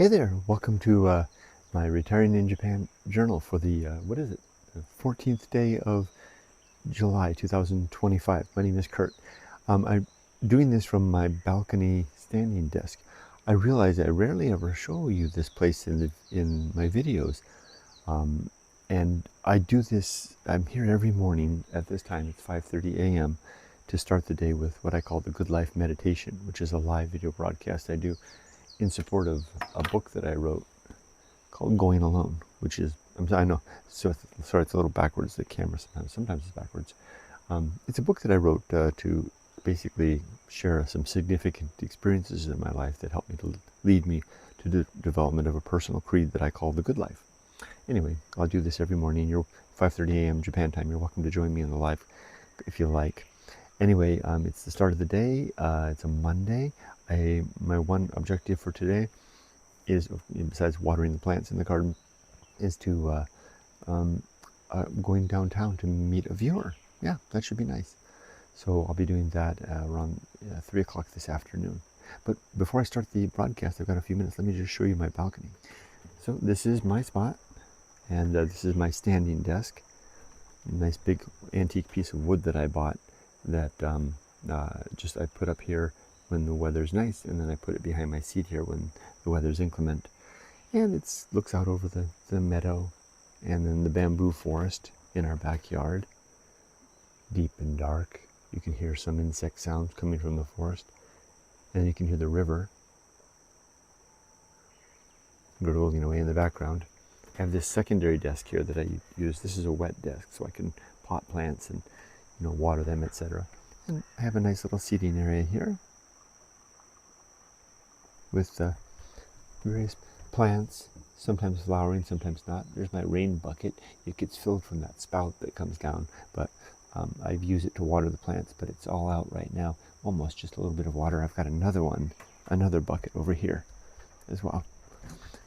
Hey there, welcome to my Retiring in Japan journal for the, what is it, the 14th day of July 2025. My name is Kurt. I'm doing this from my balcony standing desk. I realize I rarely ever show you this place in my videos. And I do this, I'm here every morning at this time, it's 5:30 a.m. to start the day with what I call the Good Life Meditation, which is a live video broadcast I do in support of a book that I wrote called Going Alone, which is, I know, sorry, it's a little backwards, the camera sometimes it's backwards. It's a book that I wrote to basically share some significant experiences in my life that helped me to lead me to the development of a personal creed that I call the Good Life. Anyway, I'll do this every morning. You're 5:30 a.m. Japan time. You're welcome to join me in the live if you like. Anyway, it's the start of the day. It's a Monday. My one objective for today is, besides watering the plants in the garden, is to going downtown to meet a viewer. Yeah, that should be nice. So I'll be doing that around 3 o'clock this afternoon. But before I start the broadcast, I've got a few minutes. Let me just show you my balcony. So this is my spot, and this is my standing desk. A nice big antique piece of wood that I bought that I put up here when the weather's nice, and then I put it behind my seat here when the weather's inclement. And it looks out over the meadow and then the bamboo forest in our backyard, deep and dark. You can hear some insect sounds coming from the forest, and you can hear the river gurgling away in the background. I have this secondary desk here that I use. This is a wet desk, so I can pot plants and water them, etc. And I have a nice little seating area here with various plants, sometimes flowering, sometimes not. There's my rain bucket. It gets filled from that spout that comes down, but I've used it to water the plants, but it's all out right now. Almost just a little bit of water. I've got another bucket over here as well.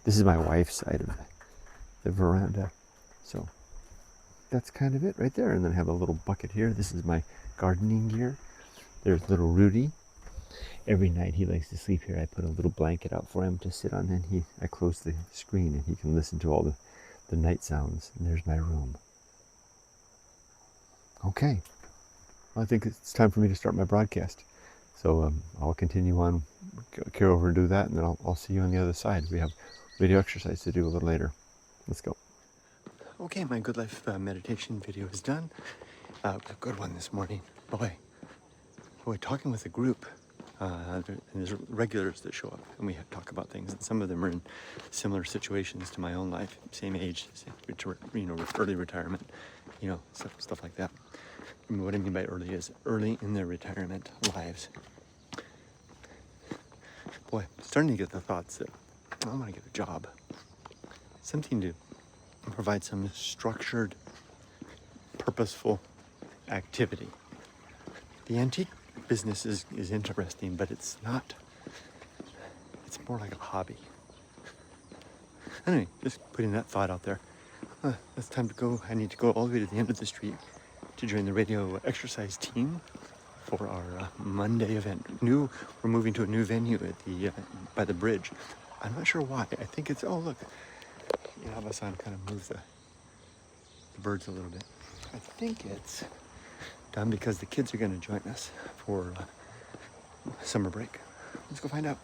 This is my wife's side of the veranda. So that's kind of it right there. And then I have a little bucket here. This is my gardening gear. There's little Rudy. Every night he likes to sleep here. I put a little blanket out for him to sit on, and I close the screen and he can listen to all the night sounds. And there's my room. Okay. Well, I think it's time for me to start my broadcast. So I'll continue on, carry over and do that, and then I'll see you on the other side. We have video exercise to do a little later. Let's go. Okay, my Good Life meditation video is done. A good one this morning. Boy, talking with a group. There's regulars that show up, and we talk about things, and some of them are in similar situations to my own life, same age, early retirement, stuff like that. What I mean by early is early in their retirement lives. Boy, starting to get the thoughts that I want to get a job, something to provide some structured, purposeful activity. The antique business is interesting, but it's not. It's more like a hobby. Anyway, just putting that thought out there. It's time to go. I need to go all the way to the end of the street to join the radio exercise team for our Monday event. We're moving to a new venue at by the bridge. I'm not sure why. I think it's, oh look, Yaba-san kind of moves the birds a little bit. I think it's done because the kids are going to join us for summer break. Let's go find out.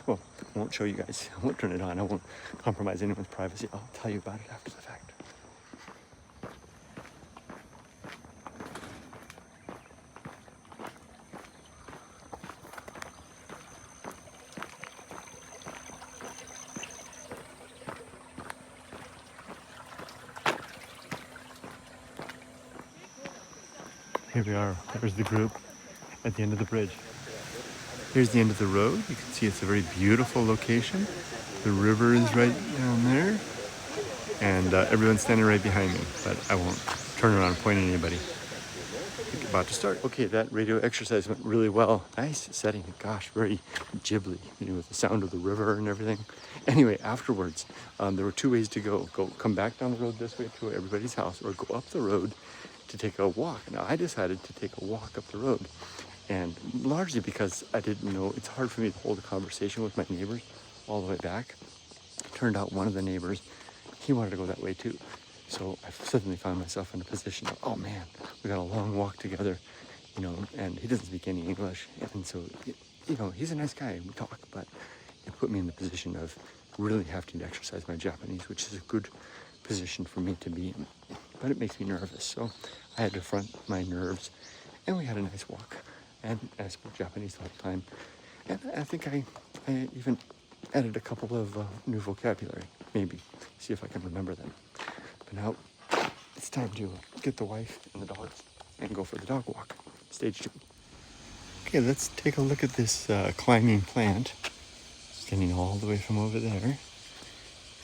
Well, I won't show you guys. I won't turn it on. I won't compromise anyone's privacy. I'll tell you about it after the fact. Here we are. There's the group at the end of the bridge. Here's the end of the road. You can see it's a very beautiful location. The river is right down there. And everyone's standing right behind me, but I won't turn around and point at anybody. We're about to start. Okay, that radio exercise went really well. Nice setting. Gosh, very Ghibli, with the sound of the river and everything. Anyway, afterwards, there were two ways to go. Come back down the road this way to everybody's house, or go up the road to take a walk. Now, I decided to take a walk up the road, and largely because I didn't know, it's hard for me to hold a conversation with my neighbors all the way back. Turned out one of the neighbors, he wanted to go that way too. So I suddenly found myself in a position of, oh man, we got a long walk together, and he doesn't speak any English. And so, he's a nice guy, we talk, but it put me in the position of really having to exercise my Japanese, which is a good position for me to be in. But it makes me nervous, so I had to front my nerves, and we had a nice walk. And I spoke Japanese the whole time. And I think I even added a couple of new vocabulary, maybe. See if I can remember them. But now it's time to get the wife and the dogs and go for the dog walk. Stage 2. Okay, let's take a look at this climbing plant. Standing all the way from over there.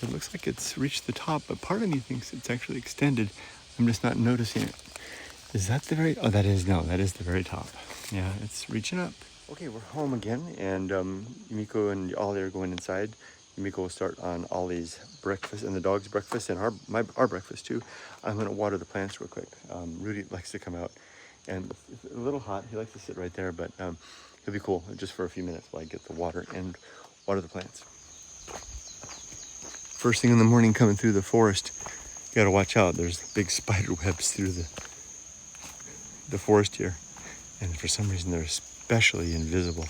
It looks like it's reached the top, but part of me thinks it's actually extended. I'm just not noticing it. Is that the very... Oh, that is the very top. Yeah, it's reaching up. Okay, we're home again, and Yumiko and Ollie are going inside. Yumiko will start on Ollie's breakfast and the dog's breakfast and our breakfast too. I'm going to water the plants real quick. Rudy likes to come out, and it's a little hot. He likes to sit right there, but it'll be cool just for a few minutes while I get the water and water the plants. First thing in the morning coming through the forest, you got to watch out. There's big spider webs through the forest here, and for some reason they're especially invisible.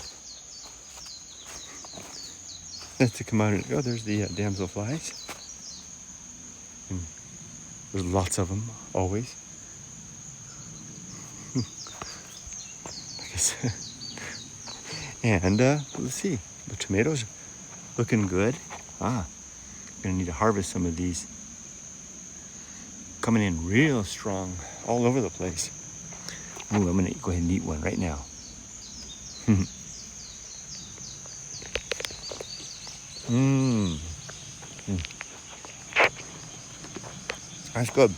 That's to come out and there's the damselflies. And there's lots of them, always. I guess. And let's see, the tomatoes looking good. Gonna need to harvest some of these. Coming in real strong, all over the place. Ooh, I'm gonna go ahead and eat one right now. That's good.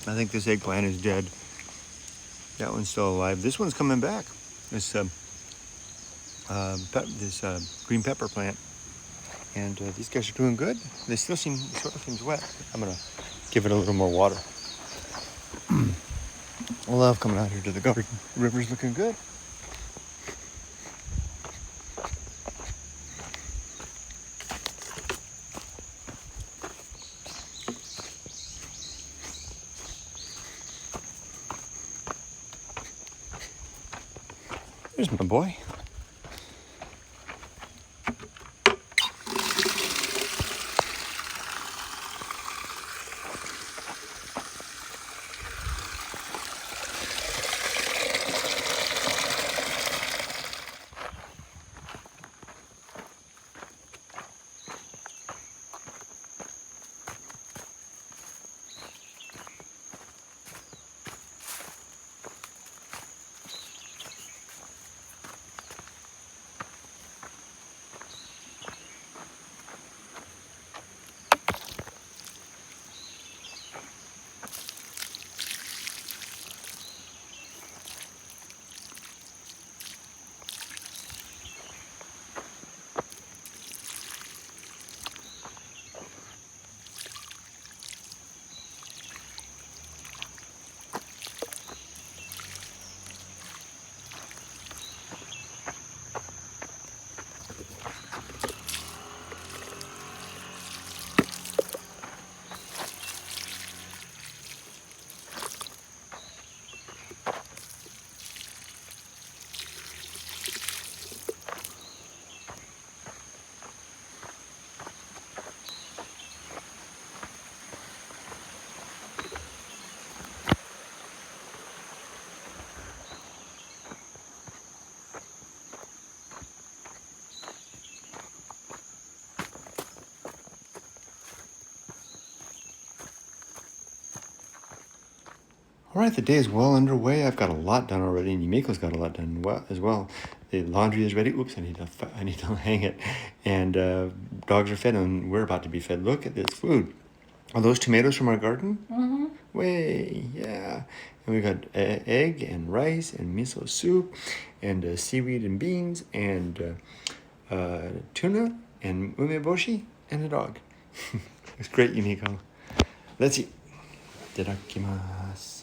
I think this eggplant is dead. That one's still alive. This one's coming back. This green pepper plant. And these guys are doing good. They still sort of seems wet. I'm gonna give it a little more water. I love coming out here to the garden. The river's looking good. There's my boy. All right, the day is well underway. I've got a lot done already, and Yumiko's got a lot done as well. The laundry is ready. Oops, I need to hang it. And dogs are fed, and we're about to be fed. Look at this food. Are those tomatoes from our garden? Mm-hmm. Way, yeah. And we've got egg and rice and miso soup and seaweed and beans and tuna and umeboshi and a dog. It's great, Yumiko. Let's eat. Itadakimasu.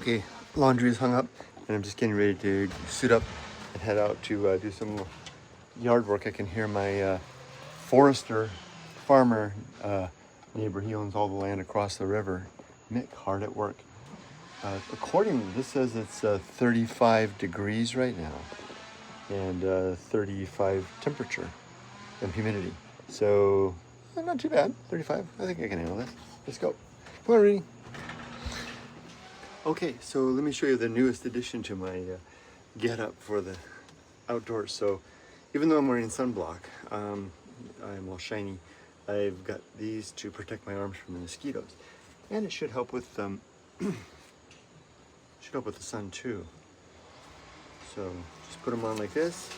Okay, laundry is hung up, and I'm just getting ready to suit up and head out to do some yard work. I can hear my forester, farmer neighbor. He owns all the land across the river. Mick, hard at work. According, this says it's 35 degrees right now, and 35 temperature and humidity. So not too bad. 35. I think I can handle this. Let's go. Come on, Reedy. Okay, so let me show you the newest addition to my get-up for the outdoors. So even though I'm wearing sunblock, I'm all shiny, I've got these to protect my arms from the mosquitoes. And it should help with the sun too. So just put them on like this.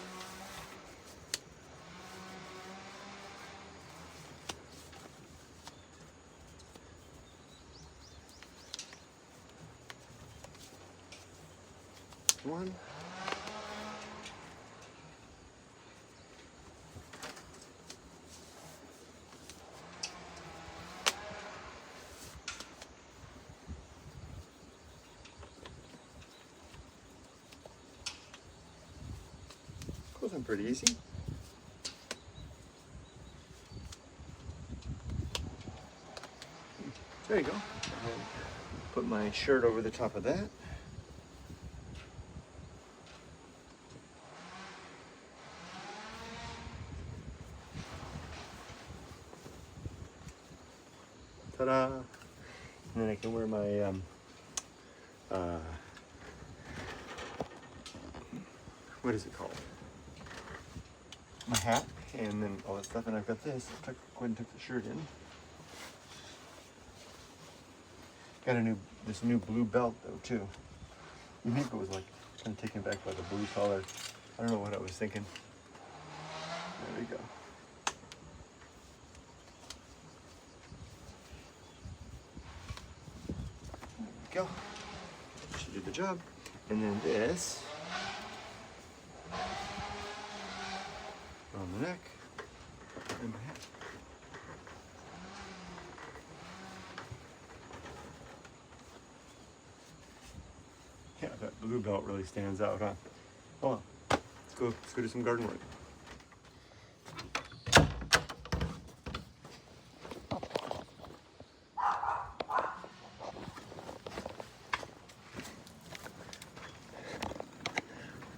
One. Goes on pretty easy. There you go. Put my shirt over the top of that. Ta-da! And then I can wear my what is it called? My hat, and then all that stuff. And I've got this. Go ahead and tuck the shirt in. Got this new blue belt though too. You think it was like kind of taken back by the blue color. I don't know what I was thinking. There we go. Go. Should do the job. And then this on the neck and my hat. Yeah, that blue belt really stands out, huh? Hold on. Let's go do some garden work.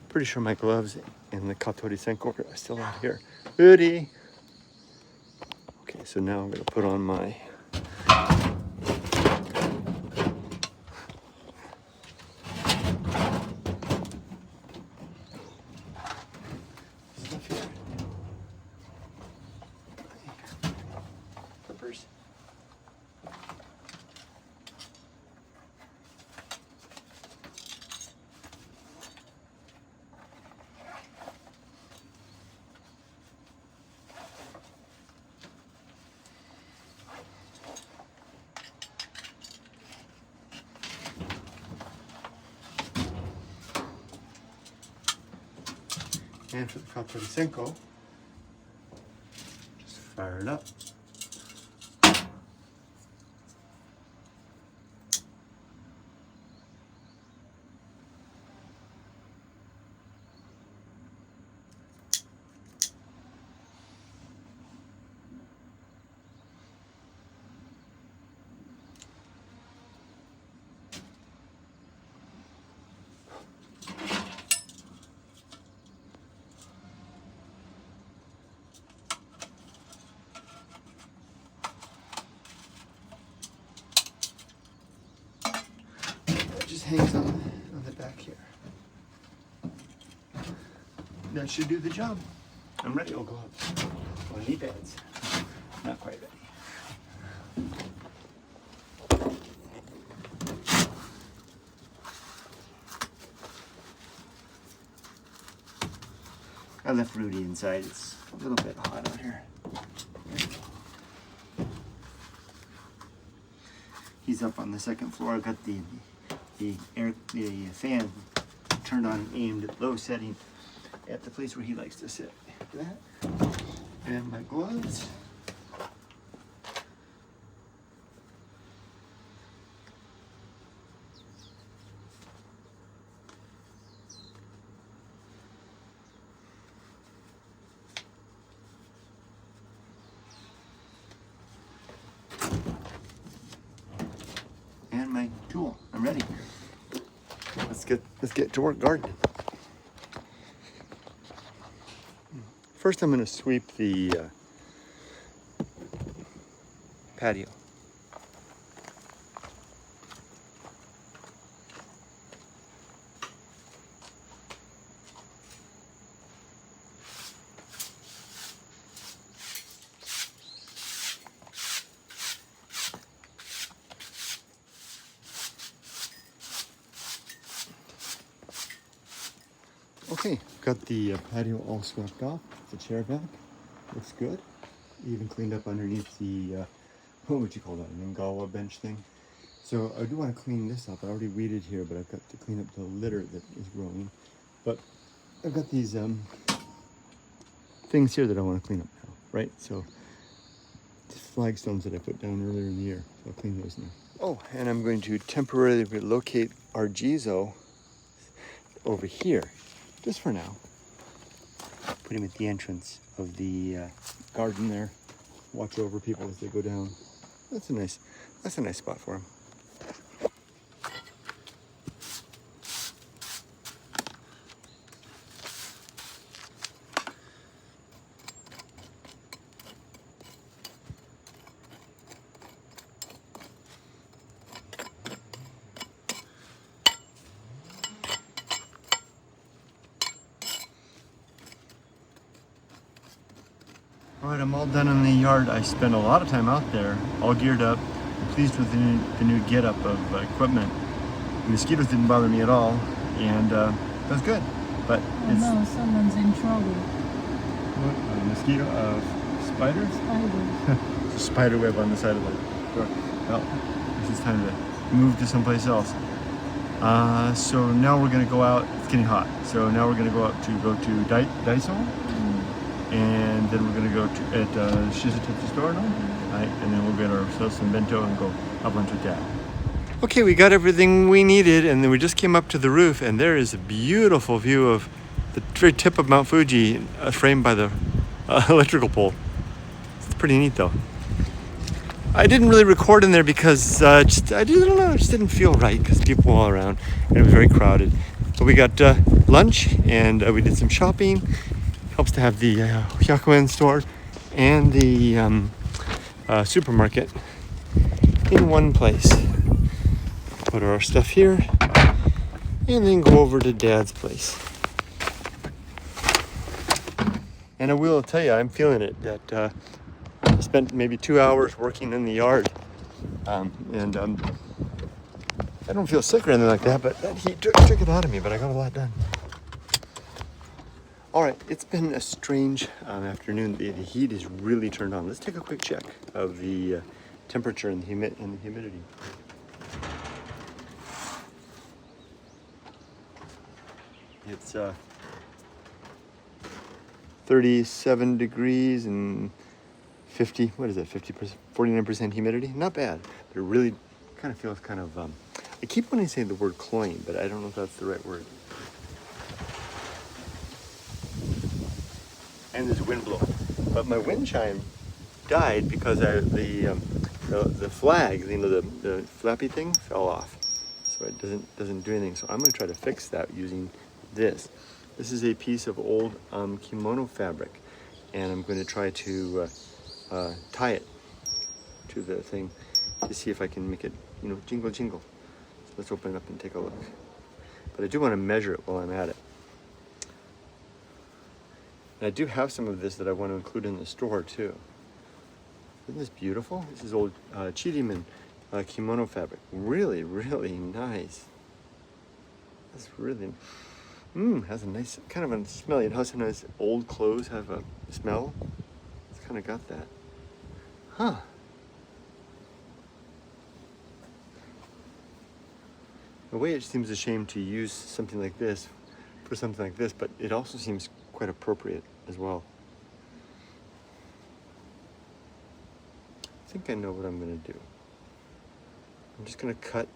Pretty sure my gloves and the rediscovery are still out here. Goody. Okay, so now I'm gonna put on my stuff here. Clippers. And for the rediscovery, just fire it up. It just hangs on the back here. That should do the job. I'm ready. Oh, gloves. Oh, knee pads. Not quite ready. I left Rudy inside. It's a little bit hot out here. He's up on the second floor. I've got the fan turned on and aimed at low setting at the place where he likes to sit. Look at that. And my gloves. let's get to work gardening. First, I'm going to sweep the patio. Okay, got the patio all swept off. The chair back looks good. Even cleaned up underneath the what would you call that? An Ngawa bench thing. So I do want to clean this up. I already weeded here, but I've got to clean up the litter that is growing. But I've got these things here that I want to clean up now, right? So these flagstones that I put down earlier in the year. So I'll clean those now. Oh, and I'm going to temporarily relocate our Jizo over here, just for now. Put him at the entrance of the garden there. Watch over people as they go down. That's a nice spot for him. All right, I'm all done in the yard. I spent a lot of time out there, all geared up. I'm pleased with the new get-up of equipment. The mosquitoes didn't bother me at all, and that was good. But it's... no, someone's in trouble. What? Mosquito? Spiders? Spiders. There's a spider web on the side of the door. Well, this is time to move to someplace else. So now we're gonna go out. It's getting hot. So now we're gonna go out to Daiso. And then we're going to go to at Shizutetsu store now, right? And then we'll get ourselves some bento and go have lunch with Dad. Okay, we got everything we needed, and then we just came up to the roof, and there is a beautiful view of the very tip of Mount Fuji, framed by the electrical pole. It's pretty neat, though. I didn't really record in there because I don't know, it just didn't feel right because people were all around, and it was very crowded. But we got lunch, and we did some shopping. Helps to have the Hyakuen store and the supermarket in one place. Put our stuff here and then go over to Dad's place. And I will tell you, I'm feeling it. That I spent maybe 2 hours working in the yard, and I don't feel sick or anything like that, but that heat took it out of me, but I got a lot done. All right, it's been a strange afternoon. The heat is really turned on. Let's take a quick check of the temperature and the humidity. It's 37 degrees and 50, what is that, 50%, 49% humidity? Not bad, but it really kind of feels kind of, I keep wanting to say the word cloying, but I don't know if that's the right word. And there's wind blowing, but my wind chime died because the flag, the flappy thing fell off, so it doesn't do anything. So I'm going to try to fix that using this. This is a piece of old kimono fabric, and I'm going to try to tie it to the thing to see if I can make it, jingle jingle. So let's open it up and take a look. But I do want to measure it while I'm at it. And I do have some of this that I want to include in the store too. Isn't this beautiful? This is old Chiriman kimono fabric. Really, really nice. That's really, has a nice, kind of a smell. You know how sometimes old clothes have a smell? It's kind of got that. Huh. The way it seems a shame to use something like this for something like this, but it also seems quite appropriate as well. I think I know what I'm going to do. I'm just going to cut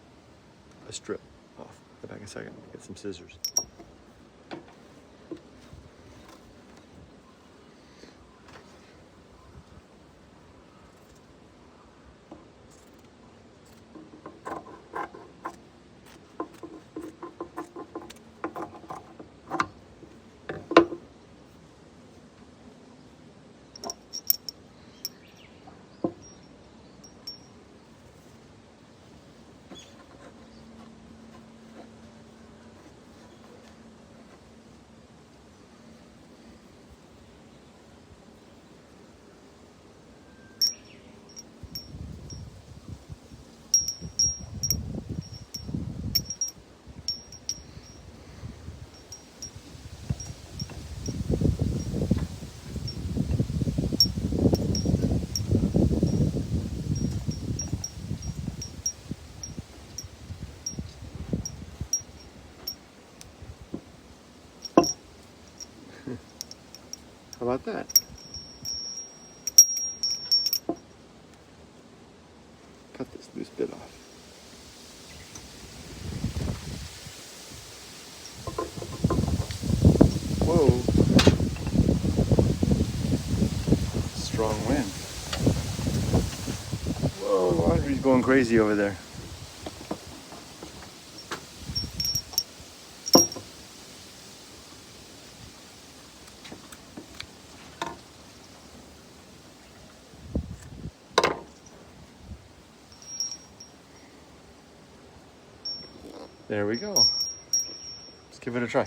a strip off. Go back a second, get some scissors. How about that? Cut this loose bit off. Whoa. Strong wind. Whoa, laundry's going crazy over there. There we go. Let's give it a try.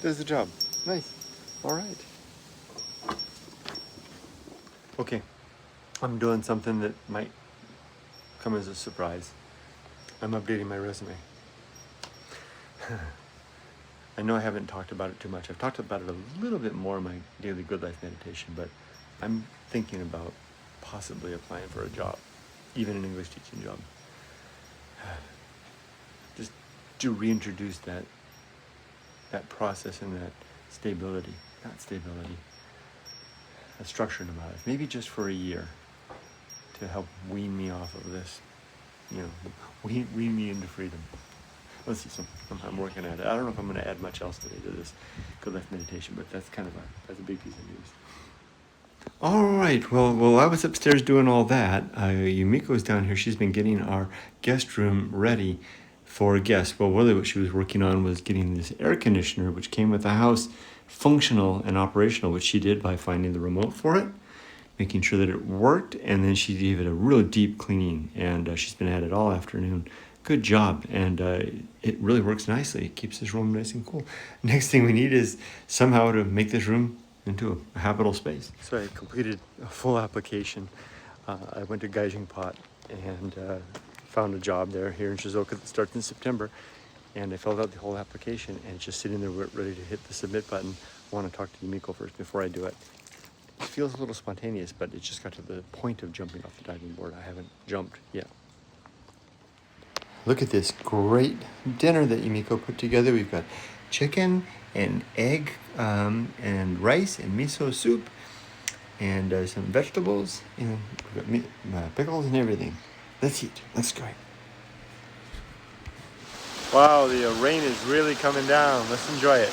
Does the job. Nice. All right. Okay. I'm doing something that might come as a surprise. I'm updating my resume. I know I haven't talked about it too much. I've talked about it a little bit more in my daily good life meditation, but I'm thinking about possibly applying for a job, even an English teaching job. Just to reintroduce that process and that a structure in my life, maybe just for a year, to help wean me off of this, wean me into freedom. Let's see, so I'm working at it. I don't know if I'm going to add much else today to this good life meditation, but that's kind of that's a big piece of news. All right, well, I was upstairs doing all that. Yumiko's down here. She's been getting our guest room ready for guests. Well, really what she was working on was getting this air conditioner, which came with the house, functional and operational, which she did by finding the remote for it, making sure that it worked, and then she gave it a real deep cleaning, and she's been at it all afternoon. Good job, and it really works nicely. It keeps this room nice and cool. Next thing we need is somehow to make this room into a habitable space. So I completed a full application. I went to Gaijingpot and found a job here in Shizuoka that starts in September, and I filled out the whole application, and it's just sitting there ready to hit the submit button. I want to talk to Yumiko first before I do it. It feels a little spontaneous, but it just got to the point of jumping off the diving board. I haven't jumped yet. Look at this great dinner that Yumiko put together. We've got chicken and egg and rice and miso soup and some vegetables, and we've got pickles and everything. Let's eat. Let's go. Wow, the rain is really coming down. Let's enjoy it.